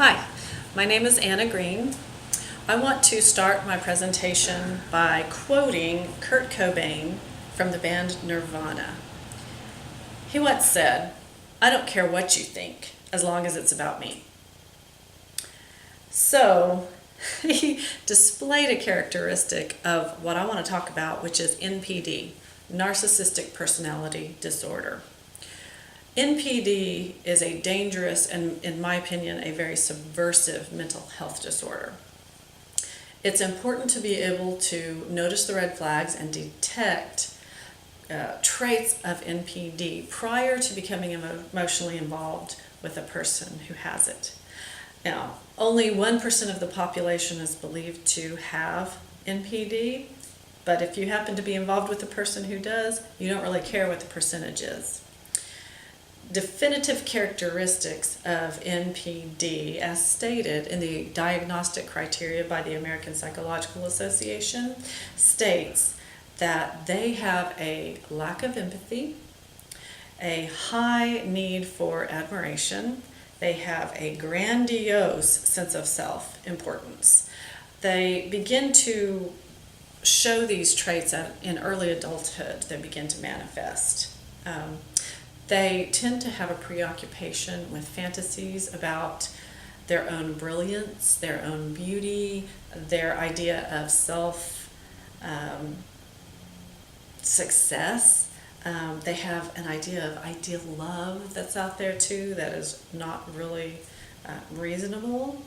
Hi, my name is Anna Green. I want to start my presentation by quoting Kurt Cobain from the band Nirvana. He once said, "I don't care what you think, as long as it's about me." So, he displayed a characteristic of what I want to talk about, which is NPD, Narcissistic Personality Disorder. NPD is a dangerous and, in my opinion, a very subversive mental health disorder. It's important to be able to notice the red flags and detect traits of NPD prior to becoming emotionally involved with a person who has it. Now, only 1% of the population is believed to have NPD, but if you happen to be involved with a person who does, you don't really care what the percentage is. Definitive characteristics of NPD, as stated in the diagnostic criteria by the American Psychological Association, states that they have a lack of empathy, a high need for admiration, they have a grandiose sense of self-importance. They begin to show these traits in early adulthood. They begin to manifest. They tend to have a preoccupation with fantasies about their own brilliance, their own beauty, their idea of success. They have an idea of ideal love that's out there too that is not really reasonable.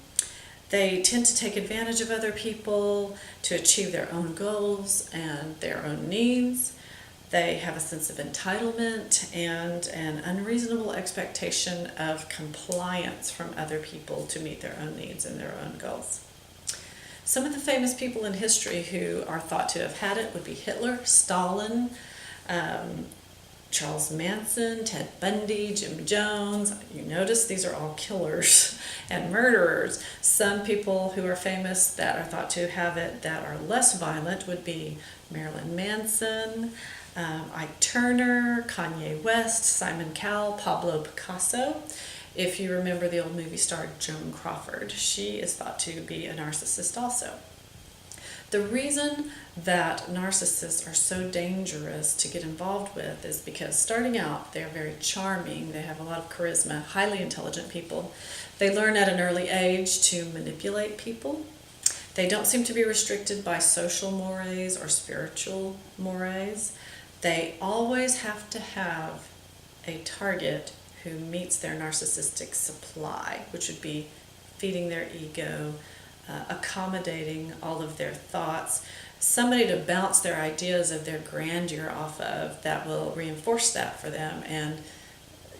They tend to take advantage of other people to achieve their own goals and their own needs. They have a sense of entitlement and an unreasonable expectation of compliance from other people to meet their own needs and their own goals. Some of the famous people in history who are thought to have had it would be Hitler, Stalin, Charles Manson, Ted Bundy, Jim Jones. You notice these are all killers and murderers. Some people who are famous that are thought to have it that are less violent would be Marilyn Manson, Ike Turner, Kanye West, Simon Cowell, Pablo Picasso. If you remember the old movie star Joan Crawford, she is thought to be a narcissist also. The reason that narcissists are so dangerous to get involved with is because starting out, they're very charming, they have a lot of charisma, highly intelligent people. They learn at an early age to manipulate people. They don't seem to be restricted by social mores or spiritual mores. They always have to have a target who meets their narcissistic supply, which would be feeding their ego, accommodating all of their thoughts, somebody to bounce their ideas of their grandeur off of that will reinforce that for them and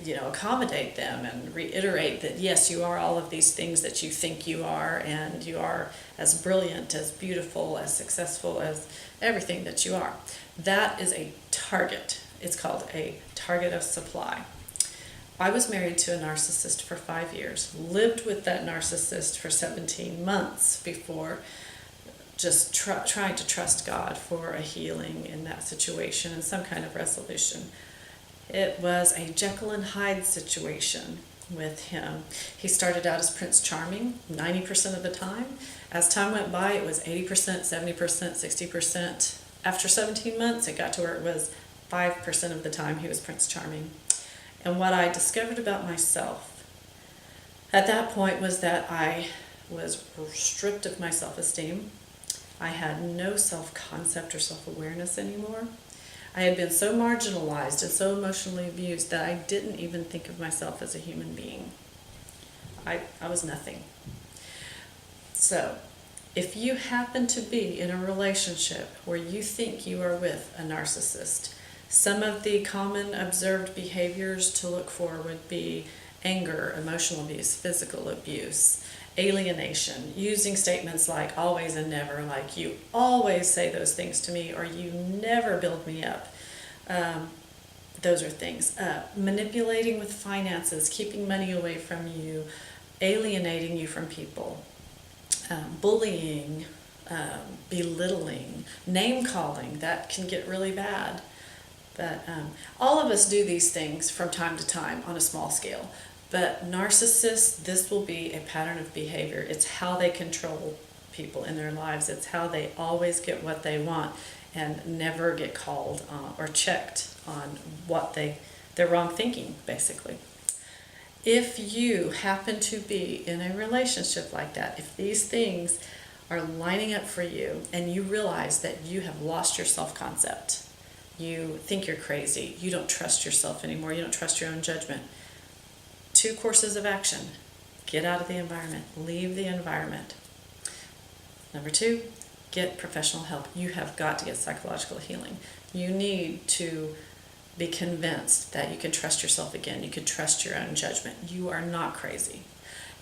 accommodate them and reiterate that yes, you are all of these things that you think you are, and you are as brilliant, as beautiful, as successful as everything that you are. That is a target. It's called a target of supply. I was married to a narcissist for 5 years, lived with that narcissist for 17 months before just trying to trust God for a healing in that situation and some kind of resolution. It was a Jekyll and Hyde situation with him. He started out as Prince Charming 90% of the time. As time went by, it was 80%, 70%, 60%. After 17 months, it got to where it was 5% of the time he was Prince Charming. And what I discovered about myself at that point was that I was stripped of my self-esteem. I had no self-concept or self-awareness anymore. I had been so marginalized and so emotionally abused that I didn't even think of myself as a human being. I was nothing. So, if you happen to be in a relationship where you think you are with a narcissist, some of the common observed behaviors to look for would be anger, emotional abuse, physical abuse, alienation, using statements like always and never, like you always say those things to me or you never build me up. Those are things. Manipulating with finances, keeping money away from you, alienating you from people, bullying, belittling, name calling, that can get really bad. But all of us do these things from time to time on a small scale. But narcissists, this will be a pattern of behavior. It's how they control people in their lives. It's how they always get what they want and never get called or checked on what their wrong thinking, basically. If you happen to be in a relationship like that, if these things are lining up for you and you realize that you have lost your self-concept, you think you're crazy, you don't trust yourself anymore, you don't trust your own judgment, 2 courses of action. Get out of the environment. Leave the environment. Number 2, get professional help. You have got to get psychological healing. You need to be convinced that you can trust yourself again. You can trust your own judgment. You are not crazy.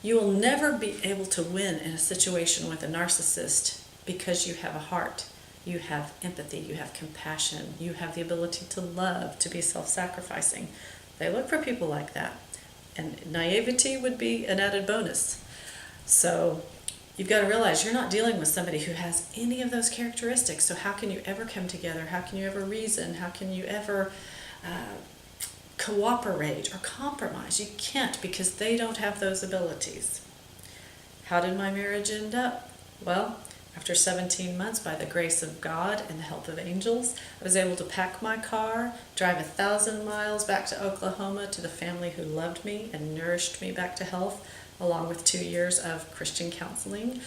You will never be able to win in a situation with a narcissist because you have a heart. You have empathy. You have compassion. You have the ability to love, to be self-sacrificing. They look for people like that. And naivety would be an added bonus. So you've got to realize you're not dealing with somebody who has any of those characteristics. So how can you ever come together? How can you ever reason? How can you ever cooperate or compromise? You can't, because they don't have those abilities. How did my marriage end up? Well, after 17 months, by the grace of God and the help of angels, I was able to pack my car, drive 1,000 miles back to Oklahoma to the family who loved me and nourished me back to health, along with 2 years of Christian counseling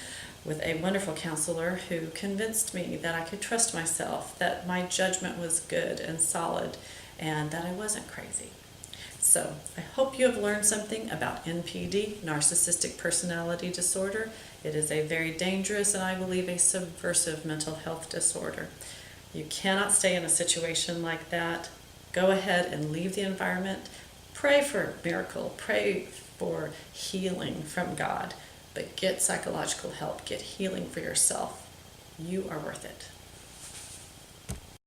with a wonderful counselor who convinced me that I could trust myself, that my judgment was good and solid, and that I wasn't crazy. So I hope you have learned something about NPD, Narcissistic Personality Disorder. It is a very dangerous and I believe a subversive mental health disorder. You cannot stay in a situation like that. Go ahead and leave the environment. Pray for a miracle. Pray for healing from God. But get psychological help. Get healing for yourself. You are worth it.